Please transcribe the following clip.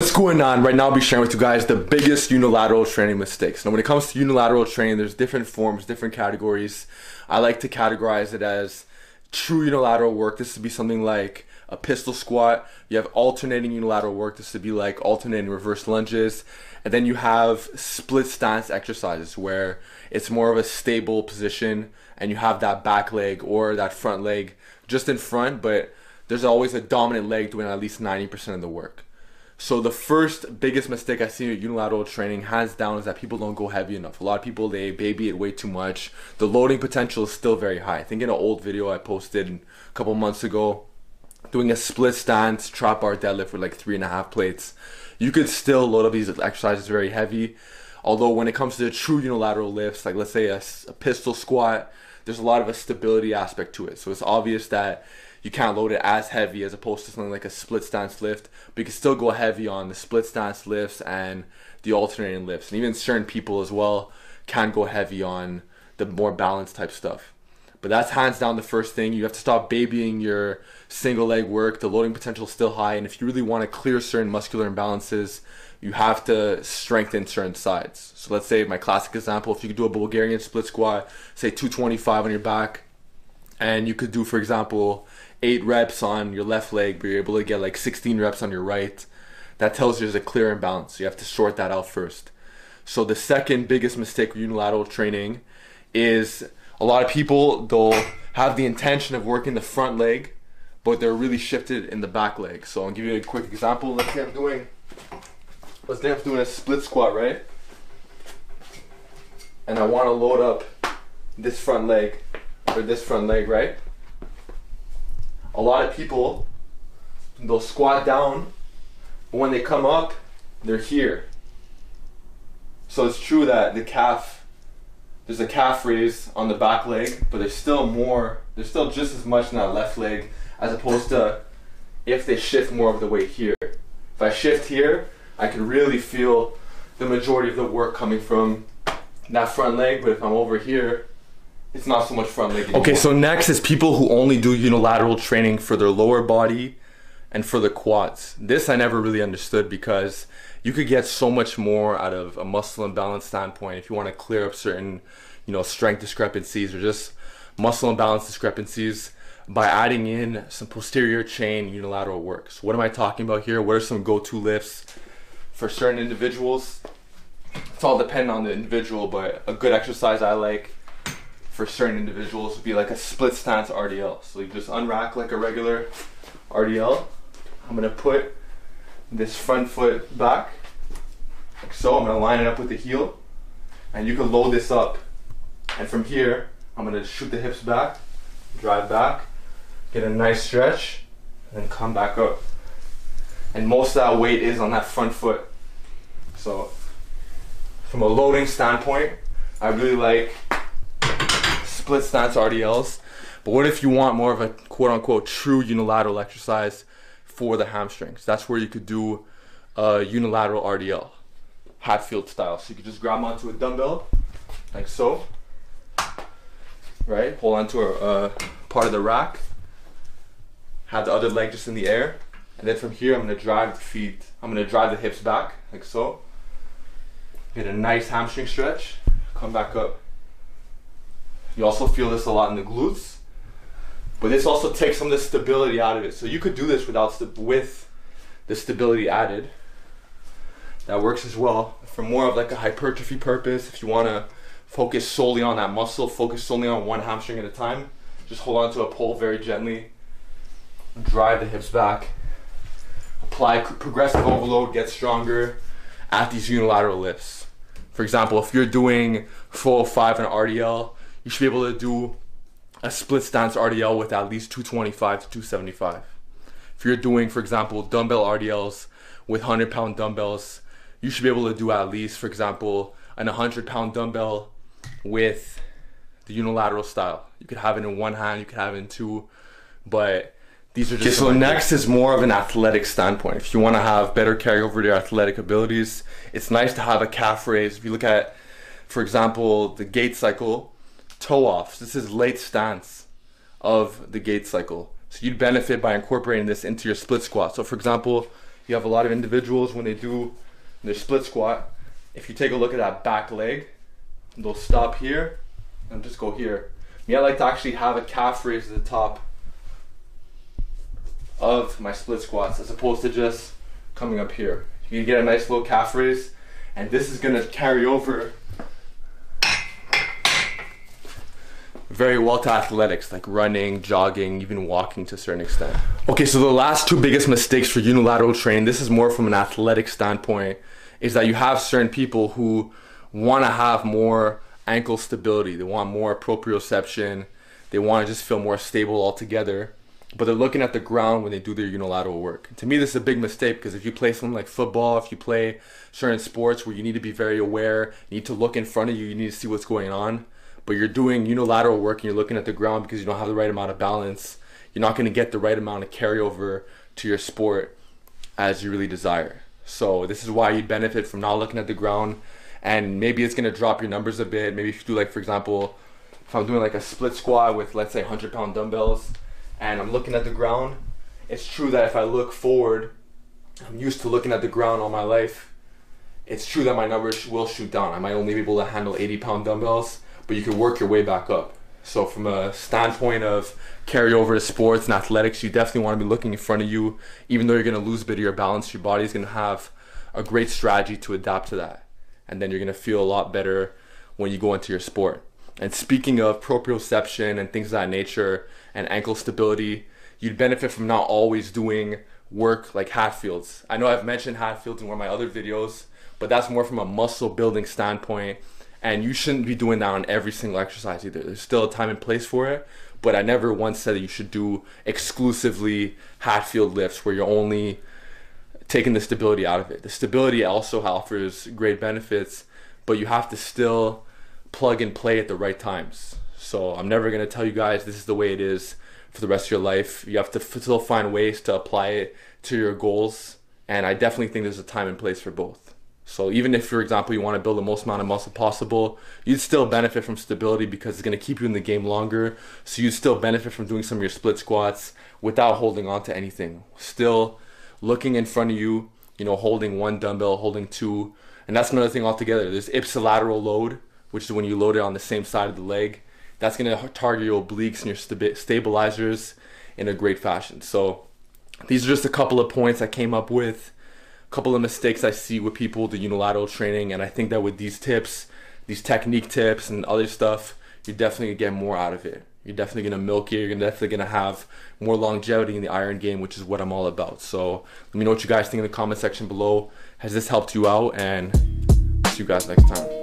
What's going on? Right now I'll be sharing with you guys the biggest unilateral training mistakes. Now when it comes to unilateral training, there's different forms, different categories. I like to categorize it as true unilateral work. This would be something like a pistol squat. You have alternating unilateral work. This would be like alternating reverse lunges. And then you have split stance exercises where it's more of a stable position and you have that back leg or that front leg just in front, but there's always a dominant leg doing at least 90% of the work. So the first biggest mistake I see with unilateral training, hands down, is that people don't go heavy enough. A lot of people, they baby it way too much. The loading potential is still very high. I think in an old video I posted a couple months ago, doing a split stance trap bar deadlift with like 3.5 plates, you could still load up these exercises very heavy. Although when it comes to true unilateral lifts, like let's say a pistol squat, there's a lot of a stability aspect to it. So it's obvious that you can't load it as heavy as opposed to something like a split stance lift, but you can still go heavy on the split stance lifts and the alternating lifts. And even certain people as well can go heavy on the more balanced type stuff. But that's hands down the first thing. You have to stop babying your single leg work. The loading potential is still high, and if you really want to clear certain muscular imbalances, you have to strengthen certain sides. So let's say my classic example, if you could do a Bulgarian split squat, say 225 on your back, and you could do, for example, 8 reps on your left leg, but you're able to get like 16 reps on your right, that tells you there's a clear imbalance. You have to sort that out first. So the second biggest mistake with unilateral training is a lot of people, they'll have the intention of working the front leg, but they're really shifted in the back leg. So I'll give you a quick example. Let's say I'm doing a split squat, right? And I want to load up this front leg, or this front leg, right? A lot of people, they'll squat down, but when they come up, they're here. So it's true that there's a calf raise on the back leg, but there's still just as much in that left leg, as opposed to if they shift more of the weight here. If I shift here, I can really feel the majority of the work coming from that front leg, but if I'm over here, it's not so much front leg anymore. Okay, so next is people who only do unilateral training for their lower body and for the quads. This I never really understood, because you could get so much more out of a muscle imbalance standpoint if you want to clear up certain, strength discrepancies or just muscle imbalance discrepancies by adding in some posterior chain unilateral work. So what am I talking about here? What are some go-to lifts for certain individuals? It's all dependent on the individual, but a good exercise I like for certain individuals would be like a split stance RDL. So you just unrack like a regular RDL. I'm gonna put this front foot back, like so. I'm gonna line it up with the heel, and you can load this up. And from here, I'm gonna shoot the hips back, drive back, get a nice stretch, and then come back up. And most of that weight is on that front foot. So from a loading standpoint, I really like split stance RDLs. But what if you want more of a quote unquote true unilateral exercise for the hamstrings? That's where you could do a unilateral RDL, Hatfield style. So you could just grab onto a dumbbell, like so, right? Hold onto a part of the rack, have the other leg just in the air, and then from here I'm gonna drive the hips back, like so. Get a nice hamstring stretch, come back up. You also feel this a lot in the glutes, but this also takes some of the stability out of it. So you could do this with the stability added. That works as well for more of like a hypertrophy purpose. If you want to focus solely on that muscle, focus solely on one hamstring at a time, just hold on to a pole very gently, drive the hips back, apply progressive overload, get stronger at these unilateral lifts. For example, if you're doing 405 and RDL, you should be able to do a split stance RDL with at least 225 to 275. If you're doing, for example, dumbbell RDLs with 100-pound dumbbells, you should be able to do at least, for example, an 100-pound dumbbell with the unilateral style. You could have it in one hand, you could have it in two, but these are just... Okay, so next is more of an athletic standpoint. If you want to have better carryover to your athletic abilities, it's nice to have a calf raise. If you look at, for example, the gait cycle, toe offs. This is late stance of the gait cycle. So you'd benefit by incorporating this into your split squat. So for example, you have a lot of individuals when they do their split squat, if you take a look at that back leg, they'll stop here and just go here. Me, I like to actually have a calf raise at the top of my split squats as opposed to just coming up here. You can get a nice little calf raise, and this is gonna carry over very well to athletics like running, jogging, even walking to a certain extent. Okay, so the last two biggest mistakes for unilateral training, this is more from an athletic standpoint, is that you have certain people who want to have more ankle stability. They want more proprioception. They want to just feel more stable altogether, but they're looking at the ground when they do their unilateral work. To me, this is a big mistake, because if you play something like football, if you play certain sports where you need to be very aware, you need to look in front of you, you need to see what's going on, but you're doing unilateral work and you're looking at the ground because you don't have the right amount of balance, you're not going to get the right amount of carryover to your sport as you really desire. So this is why you'd benefit from not looking at the ground, and maybe it's going to drop your numbers a bit. Maybe if you do, like, for example, if I'm doing like a split squat with, let's say, 100-pound dumbbells and I'm looking at the ground, it's true that if I look forward, I'm used to looking at the ground all my life, it's true that my numbers will shoot down. I might only be able to handle 80-pound dumbbells, but you can work your way back up. So from a standpoint of carryover to sports and athletics, you definitely want to be looking in front of you. Even though you're going to lose a bit of your balance, your body's going to have a great strategy to adapt to that. And then you're going to feel a lot better when you go into your sport. And speaking of proprioception and things of that nature and ankle stability, you'd benefit from not always doing work like Hatfields. I know I've mentioned Hatfields in one of my other videos, but that's more from a muscle building standpoint. And you shouldn't be doing that on every single exercise either. There's still a time and place for it, but I never once said that you should do exclusively Hatfield lifts where you're only taking the stability out of it. The stability also offers great benefits, but you have to still plug and play at the right times. So I'm never going to tell you guys this is the way it is for the rest of your life. You have to still find ways to apply it to your goals, and I definitely think there's a time and place for both. So even if, for example, you want to build the most amount of muscle possible, you'd still benefit from stability because it's going to keep you in the game longer. So you'd still benefit from doing some of your split squats without holding on to anything. Still looking in front of you, you know, holding one dumbbell, holding two. And that's another thing altogether. There's ipsilateral load, which is when you load it on the same side of the leg. That's going to target your obliques and your stabilizers in a great fashion. So these are just a couple of points I came up with. Couple of mistakes I see with people do unilateral training, and I think that with these tips, these technique tips and other stuff, you're definitely gonna get more out of it. You're definitely gonna milk it. You're definitely gonna have more longevity in the iron game, which is what I'm all about. So let me know what you guys think in the comment section below. Has this helped you out? And see you guys next time.